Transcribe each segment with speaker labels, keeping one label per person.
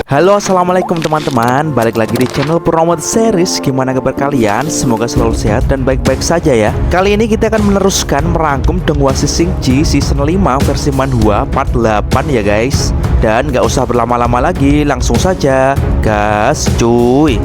Speaker 1: Halo, assalamualaikum teman-teman. Balik lagi di channel Purnomo Series. Gimana kabar kalian? Semoga selalu sehat dan baik-baik saja ya. Kali ini kita akan meneruskan merangkum Dongwasi Singji season 5 versi manhwa part 8 ya guys. Dan gak usah berlama-lama lagi, langsung saja gas cuy.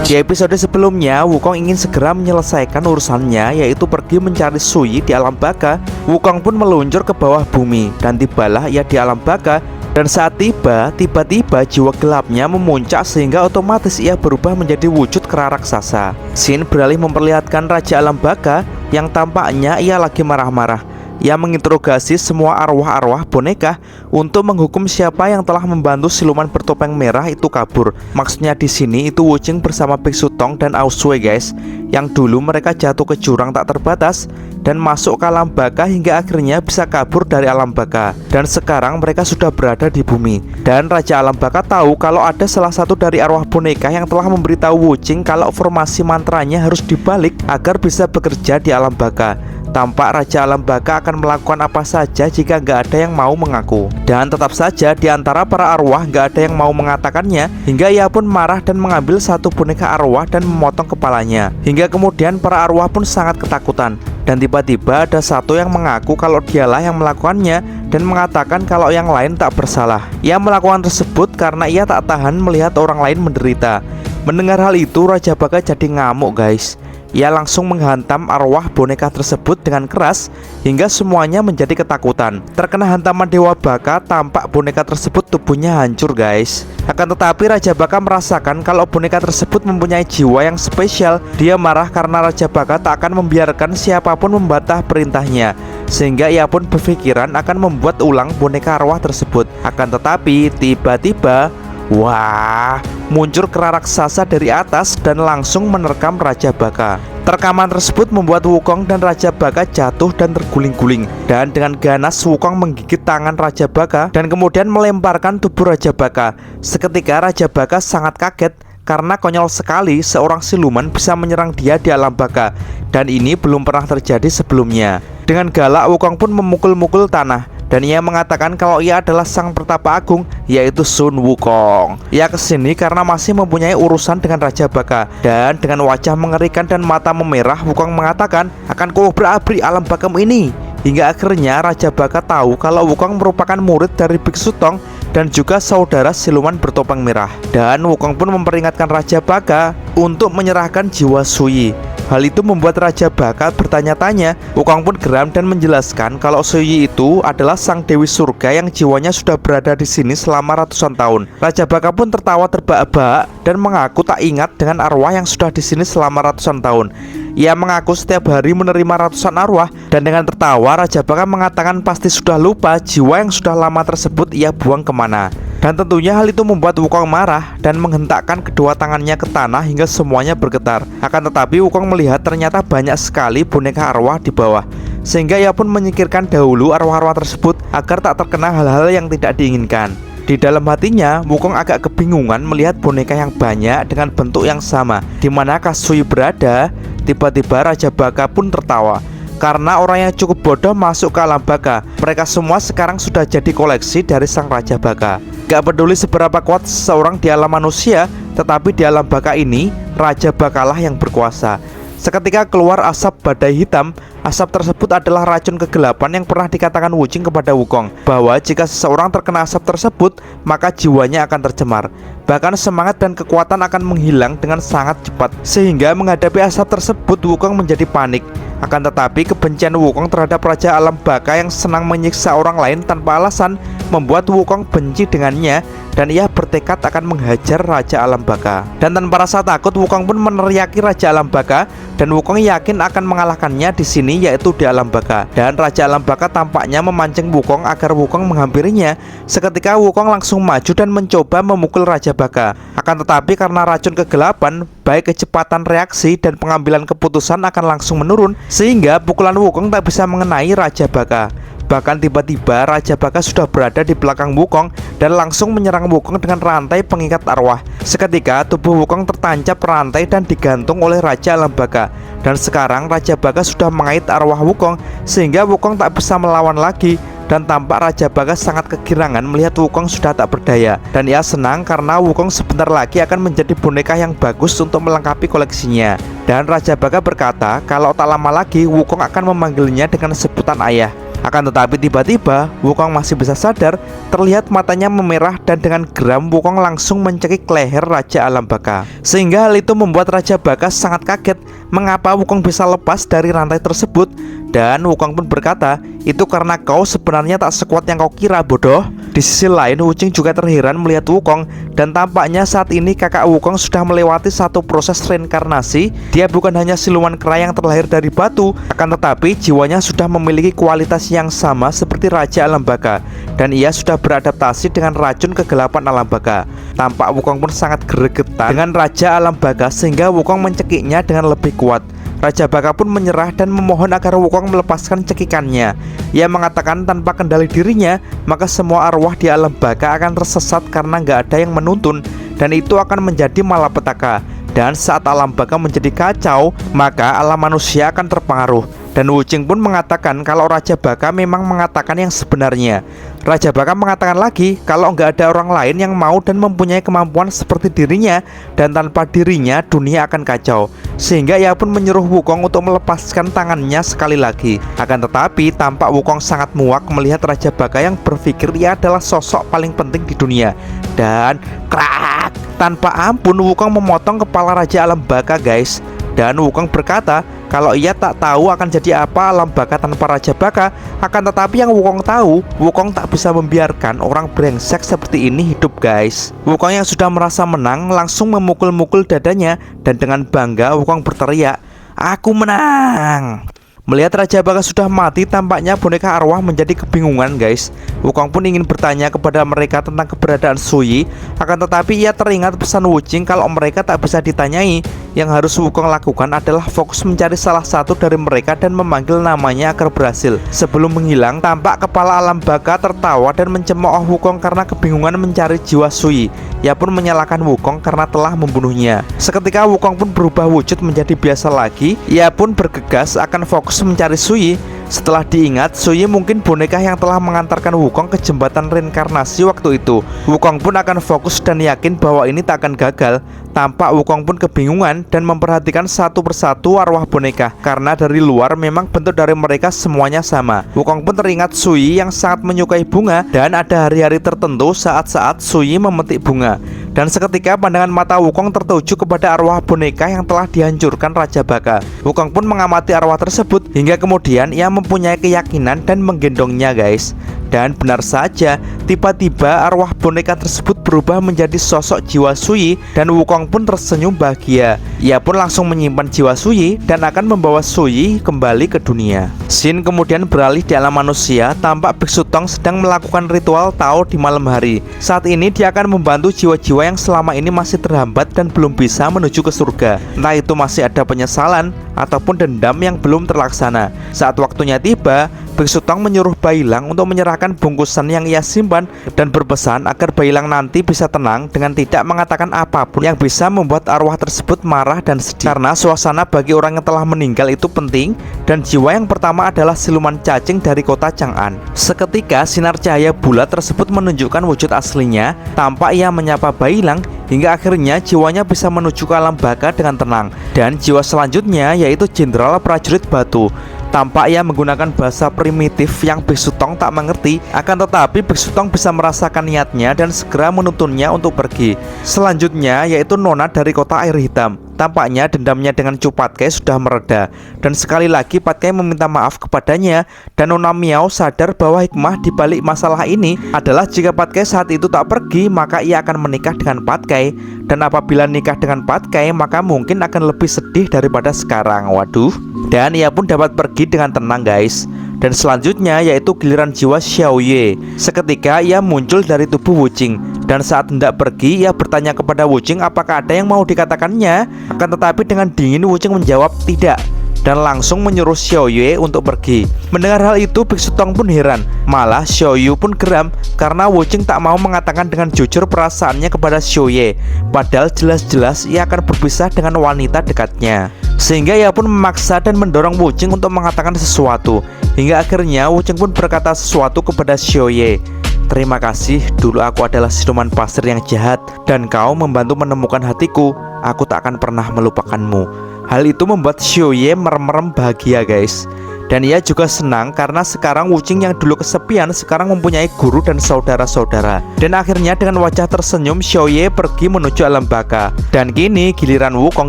Speaker 1: Di episode sebelumnya, Wukong ingin segera menyelesaikan urusannya, yaitu pergi mencari Suyi di alam baka. Wukong pun meluncur ke bawah bumi, dan tibalah ia di alam baka. Dan saat tiba-tiba jiwa gelapnya memuncak sehingga otomatis ia berubah menjadi wujud kera raksasa. Shin beralih memperlihatkan Raja Alam Baka yang tampaknya ia lagi marah-marah. Ia menginterogasi semua arwah-arwah boneka untuk menghukum siapa yang telah membantu siluman bertopeng merah itu kabur. Maksudnya di sini itu Wuching bersama Biksu Tong dan Aosue guys, yang dulu mereka jatuh ke jurang tak terbatas dan masuk ke alam baka hingga akhirnya bisa kabur dari alam baka. Dan sekarang mereka sudah berada di bumi. Dan Raja Alam Baka tahu kalau ada salah satu dari arwah boneka yang telah memberitahu Wuching kalau formasi mantranya harus dibalik agar bisa bekerja di alam baka. Tampak Raja Alam Baka akan melakukan apa saja jika nggak ada yang mau mengaku. Dan tetap saja di antara para arwah nggak ada yang mau mengatakannya, hingga ia pun marah dan mengambil satu boneka arwah dan memotong kepalanya. Hingga kemudian para arwah pun sangat ketakutan. Dan tiba-tiba ada satu yang mengaku kalau dialah yang melakukannya dan mengatakan kalau yang lain tak bersalah. Ia melakukan tersebut karena ia tak tahan melihat orang lain menderita. Mendengar hal itu, Raja Baka jadi ngamuk guys. Ia langsung menghantam arwah boneka tersebut dengan keras hingga semuanya menjadi ketakutan. Terkena hantaman Dewa Baka, tampak boneka tersebut tubuhnya hancur guys. Akan tetapi Raja Baka merasakan kalau boneka tersebut mempunyai jiwa yang spesial. Dia marah karena Raja Baka tak akan membiarkan siapapun membantah perintahnya, sehingga ia pun berpikiran akan membuat ulang boneka arwah tersebut. Akan tetapi tiba-tiba wah, muncul kera raksasa dari atas dan langsung menerkam Raja Baka. Terkaman tersebut membuat Wukong dan Raja Baka jatuh dan terguling-guling. Dan dengan ganas Wukong menggigit tangan Raja Baka dan kemudian melemparkan tubuh Raja Baka. Seketika Raja Baka sangat kaget karena konyol sekali seorang siluman bisa menyerang dia di alam baka. Dan ini belum pernah terjadi sebelumnya. Dengan galak Wukong pun memukul-mukul tanah. Dan ia mengatakan kalau ia adalah sang pertapa agung, yaitu Sun Wukong. Ia kesini karena masih mempunyai urusan dengan Raja Baka. Dan dengan wajah mengerikan dan mata memerah, Wukong mengatakan akan kuobrak-abrik alam bakamu ini. Hingga akhirnya Raja Baka tahu kalau Wukong merupakan murid dari Biksu Tong dan juga saudara siluman bertopeng merah. Dan Wukong pun memperingatkan Raja Baka untuk menyerahkan jiwa Suyi. Hal itu membuat Raja Baka bertanya-tanya. Wukong pun geram dan menjelaskan kalau Suyi itu adalah sang Dewi Surga yang jiwanya sudah berada di sini selama ratusan tahun. Raja Baka pun tertawa terbahak-bahak dan mengaku tak ingat dengan arwah yang sudah di sini selama ratusan tahun. Ia mengaku setiap hari menerima ratusan arwah. Dan dengan tertawa Raja Baka mengatakan pasti sudah lupa jiwa yang sudah lama tersebut ia buang kemana. Dan tentunya hal itu membuat Wukong marah dan menghentakkan kedua tangannya ke tanah hingga semuanya bergetar. Akan tetapi Wukong melihat ternyata banyak sekali boneka arwah di bawah, sehingga ia pun menyingkirkan dahulu arwah-arwah tersebut agar tak terkena hal-hal yang tidak diinginkan. Di dalam hatinya, Wukong agak kebingungan melihat boneka yang banyak dengan bentuk yang sama. Di manakah Suyi berada? Tiba-tiba Raja Baka pun tertawa. Karena orang yang cukup bodoh masuk ke alam baka. Mereka semua sekarang sudah jadi koleksi dari sang Raja Baka. Gak peduli seberapa kuat seseorang di alam manusia, tetapi di alam baka ini Raja Bakalah yang berkuasa. Seketika keluar asap badai hitam. Asap tersebut adalah racun kegelapan yang pernah dikatakan Wuching kepada Wukong, bahwa jika seseorang terkena asap tersebut, maka jiwanya akan tercemar. Bahkan semangat dan kekuatan akan menghilang dengan sangat cepat. Sehingga menghadapi asap tersebut Wukong menjadi panik. Akan tetapi kebencian Wukong terhadap Raja Alam Baka yang senang menyiksa orang lain tanpa alasan membuat Wukong benci dengannya, dan ia bertekad akan menghajar Raja Alam Baka. Dan tanpa rasa takut Wukong pun meneriaki Raja Alam Baka, dan Wukong yakin akan mengalahkannya di sini, yaitu di alam baka. Dan Raja Alam Baka tampaknya memancing Wukong agar Wukong menghampirinya. Seketika Wukong langsung maju dan mencoba memukul Raja Baka. Akan tetapi karena racun kegelapan, baik kecepatan reaksi dan pengambilan keputusan akan langsung menurun, sehingga pukulan Wukong tak bisa mengenai Raja Baka. Bahkan tiba-tiba Raja Baka sudah berada di belakang Wukong dan langsung menyerang Wukong dengan rantai pengikat arwah. Seketika tubuh Wukong tertancap rantai dan digantung oleh Raja Alam Baka. Dan sekarang Raja Baka sudah mengait arwah Wukong, sehingga Wukong tak bisa melawan lagi. dan tampak Raja Baka sangat kegirangan melihat Wukong sudah tak berdaya. Dan ia senang karena Wukong sebentar lagi akan menjadi boneka yang bagus untuk melengkapi koleksinya. Dan Raja Baka berkata kalau tak lama lagi Wukong akan memanggilnya dengan sebutan ayah. Akan tetapi tiba-tiba Wukong masih bisa sadar. Terlihat matanya memerah dan dengan geram Wukong langsung mencekik leher Raja Alam Baka. Sehingga hal itu membuat Raja Baka sangat kaget mengapa Wukong bisa lepas dari rantai tersebut. Dan Wukong pun berkata, itu karena kau sebenarnya tak sekuat yang kau kira, bodoh. Di sisi lain, Wuching juga terheran melihat Wukong. Dan tampaknya saat ini kakak Wukong sudah melewati satu proses reinkarnasi. Dia bukan hanya siluman kera yang terlahir dari batu, akan tetapi jiwanya sudah memiliki kualitas yang sama seperti Raja Alam Baka. Dan ia sudah beradaptasi dengan racun kegelapan Alam Baka. Tampak Wukong pun sangat gregetan dengan Raja Alam Baka, sehingga Wukong mencekiknya dengan lebih kuat. Raja Baka pun menyerah dan memohon agar Wukong melepaskan cekikannya. Ia mengatakan tanpa kendali dirinya, maka semua arwah di Alam Baka akan tersesat karena nggak ada yang menuntun, dan itu akan menjadi malapetaka. Dan saat Alam Baka menjadi kacau, maka alam manusia akan terpengaruh. Dan Wuching pun mengatakan kalau Raja Baka memang mengatakan yang sebenarnya. Raja Baka mengatakan lagi kalau nggak ada orang lain yang mau dan mempunyai kemampuan seperti dirinya, dan tanpa dirinya dunia akan kacau. Sehingga ia pun menyuruh Wukong untuk melepaskan tangannya sekali lagi. Akan tetapi tampak Wukong sangat muak melihat Raja Baka yang berpikir ia adalah sosok paling penting di dunia. Dan krak, tanpa ampun Wukong memotong kepala Raja Alam Baka, guys. Dan Wukong berkata kalau ia tak tahu akan jadi apa Alam Baka tanpa Raja Baka. Akan tetapi yang Wukong tahu, Wukong tak bisa membiarkan orang brengsek seperti ini hidup, guys. Wukong yang sudah merasa menang langsung memukul-mukul dadanya. Dan dengan bangga Wukong berteriak, "Aku menang!" Melihat Raja Baka sudah mati, tampaknya boneka arwah menjadi kebingungan, guys. Wukong pun ingin bertanya kepada mereka tentang keberadaan Sui. Akan tetapi ia teringat pesan Wuching kalau mereka tak bisa ditanyai. Yang harus Wukong lakukan adalah fokus mencari salah satu dari mereka dan memanggil namanya agar berhasil. Sebelum menghilang, tampak kepala Alam Baka tertawa dan mencemooh Wukong karena kebingungan mencari jiwa Sui. Ia pun menyalahkan Wukong karena telah membunuhnya. Seketika Wukong pun berubah wujud menjadi biasa lagi. Ia pun bergegas akan fokus mencari Sui. Setelah diingat, Sui mungkin boneka yang telah mengantarkan Wukong ke jembatan reinkarnasi waktu itu. Wukong pun akan fokus dan yakin bahwa ini tak akan gagal. Tampak Wukong pun kebingungan dan memperhatikan satu persatu arwah boneka, karena dari luar memang bentuk dari mereka semuanya sama. Wukong pun teringat Sui yang sangat menyukai bunga, dan ada hari-hari tertentu saat-saat Sui memetik bunga. Dan seketika pandangan mata Wukong tertuju kepada arwah boneka yang telah dihancurkan Raja Baka. Wukong pun mengamati arwah tersebut hingga kemudian ia mempunyai keyakinan dan menggendongnya, guys. Dan benar saja, tiba-tiba arwah boneka tersebut berubah menjadi sosok jiwa Sui, dan Wukong pun tersenyum bahagia. Ia pun langsung menyimpan jiwa Sui dan akan membawa Sui kembali ke dunia. Scene kemudian beralih di alam manusia. Tampak Biksu Tong sedang melakukan ritual Tao di malam hari. Saat ini dia akan membantu jiwa-jiwa yang selama ini masih terhambat dan belum bisa menuju ke surga. Entah itu masih ada penyesalan ataupun dendam yang belum terlaksana. Saat waktunya tiba, Biksu Tong menyuruh Bailang untuk menyerahkan bungkusan yang ia simpan dan berpesan agar Bailang nanti bisa tenang dengan tidak mengatakan apapun yang bisa membuat arwah tersebut marah dan sedih. Karena suasana bagi orang yang telah meninggal itu penting, dan jiwa yang pertama adalah siluman cacing dari kota Chang'an. Seketika sinar cahaya bulat tersebut menunjukkan wujud aslinya. Tampak ia menyapa Bailang hingga akhirnya jiwanya bisa menuju ke Alam Baka dengan tenang. Dan jiwa selanjutnya yaitu Jenderal Prajurit Batu. Tampak ia menggunakan bahasa primitif yang Biksu Tong tak mengerti. Akan tetapi Biksu Tong bisa merasakan niatnya dan segera menuntunnya untuk pergi. Selanjutnya yaitu Nona dari kota air hitam. Tampaknya dendamnya dengan Chu Patkai sudah mereda, dan sekali lagi Patkai meminta maaf kepadanya. Dan Nona Miao sadar bahwa hikmah di balik masalah ini adalah jika Patkai saat itu tak pergi, maka ia akan menikah dengan Patkai. Dan apabila nikah dengan Patkai, maka mungkin akan lebih sedih daripada sekarang. Waduh. Dan ia pun dapat pergi dengan tenang, guys. Dan selanjutnya yaitu giliran jiwa Xiao Ye. Seketika ia muncul dari tubuh Wuching, dan saat hendak pergi ia bertanya kepada Wuching apakah ada yang mau dikatakannya. Akan tetapi dengan dingin Wuching menjawab tidak, dan langsung menyuruh Xiao Ye untuk pergi. Mendengar hal itu Biksu Tong pun heran. Malah Xiao Yu pun geram karena Wuching tak mau mengatakan dengan jujur perasaannya kepada Xiao Ye, padahal jelas-jelas ia akan berpisah dengan wanita dekatnya. Sehingga ia pun memaksa dan mendorong Wuching untuk mengatakan sesuatu. Hingga akhirnya Wucheng pun berkata sesuatu kepada Xiaoye. Terima kasih, dulu aku adalah siluman pasir yang jahat dan kau membantu menemukan hatiku. Aku tak akan pernah melupakanmu. Hal itu membuat Xiaoye merem-merem bahagia guys. Dan ia juga senang karena sekarang Wucheng yang dulu kesepian sekarang mempunyai guru dan saudara-saudara. Dan akhirnya dengan wajah tersenyum Xiaoye pergi menuju alam baka. Dan kini giliran Wukong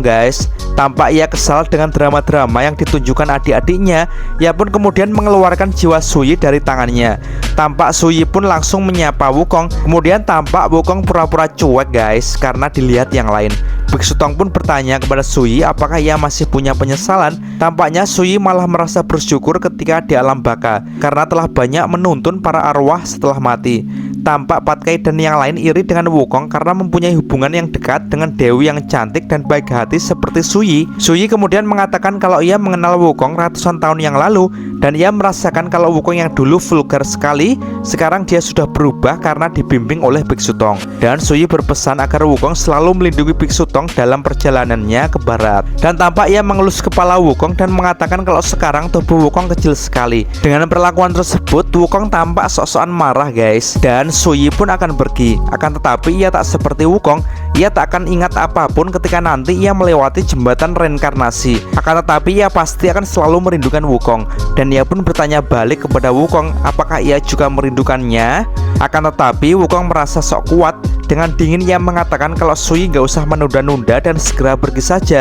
Speaker 1: guys. Tampak ia kesal dengan drama-drama yang ditunjukkan adik-adiknya. Ia pun kemudian mengeluarkan jiwa Suyi dari tangannya. Tampak Suyi pun langsung menyapa Wukong. Kemudian tampak Wukong pura-pura cuek guys karena dilihat yang lain. Biksu Tong pun bertanya kepada Suyi apakah ia masih punya penyesalan. Tampaknya Suyi malah merasa bersyukur ketika di alam baka karena telah banyak menuntun para arwah setelah mati. Tampak Patkai dan yang lain iri dengan Wukong karena mempunyai hubungan yang dekat dengan dewi yang cantik dan baik hati seperti Suyi. Suyi kemudian mengatakan kalau ia mengenal Wukong ratusan tahun yang lalu dan ia merasakan kalau Wukong yang dulu vulgar sekali sekarang dia sudah berubah karena dibimbing oleh Biksu Tong. Dan Suyi berpesan agar Wukong selalu melindungi Biksu Tong dalam perjalanannya ke barat. Dan tampak ia mengelus kepala Wukong dan mengatakan kalau sekarang tubuh Wukong kecil sekali. Dengan perlakuan tersebut Wukong tampak sok-sokan marah guys. Dan Suyi pun akan pergi. Akan tetapi ia tak seperti Wukong. Ia tak akan ingat apapun ketika nanti ia melewati jembatan reinkarnasi. Akan tetapi ia pasti akan selalu merindukan Wukong. Dan ia pun bertanya balik kepada Wukong apakah ia juga merindukannya. Akan tetapi Wukong merasa sok kuat. Dengan dingin ia mengatakan kalau Suyi gak usah menunda-nunda dan segera pergi saja.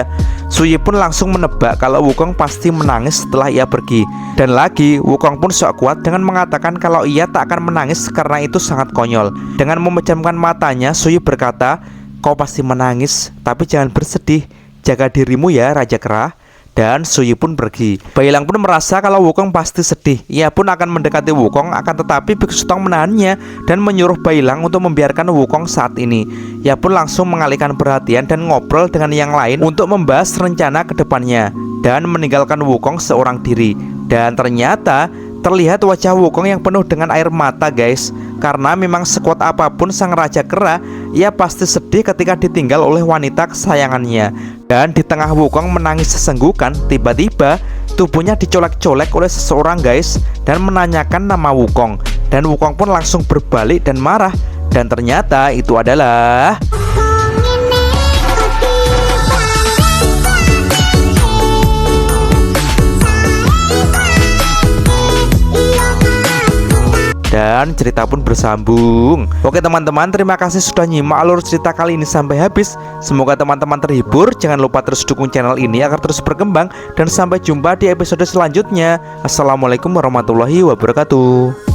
Speaker 1: Suyi pun langsung menebak kalau Wukong pasti menangis setelah ia pergi. Dan lagi Wukong pun sok kuat dengan mengatakan kalau ia tak akan menangis karena itu sangat konyol. Dengan memejamkan matanya Suyi berkata, kau pasti menangis tapi jangan bersedih. Jaga dirimu ya Raja Kera. Dan Suyi pun pergi. Bailang pun merasa kalau Wukong pasti sedih. Ia pun akan mendekati Wukong, akan tetapi Biksu Tong menahannya dan menyuruh Bailang untuk membiarkan Wukong saat ini. Ia pun langsung mengalihkan perhatian dan ngobrol dengan yang lain untuk membahas rencana ke depannya dan meninggalkan Wukong seorang diri. Dan ternyata terlihat wajah Wukong yang penuh dengan air mata guys. Karena memang sekuat apapun sang Raja Kera, ia pasti sedih ketika ditinggal oleh wanita kesayangannya. Dan di tengah Wukong menangis sesenggukan, tiba-tiba tubuhnya dicolek-colek oleh seseorang guys dan menanyakan nama Wukong. Dan Wukong pun langsung berbalik dan marah. Dan ternyata itu adalah dan cerita pun bersambung. Oke teman-teman, terima kasih sudah nyimak alur cerita kali ini sampai habis. Semoga teman-teman terhibur. Jangan lupa terus dukung channel ini agar terus berkembang. Dan sampai jumpa di episode selanjutnya. Assalamualaikum warahmatullahi wabarakatuh.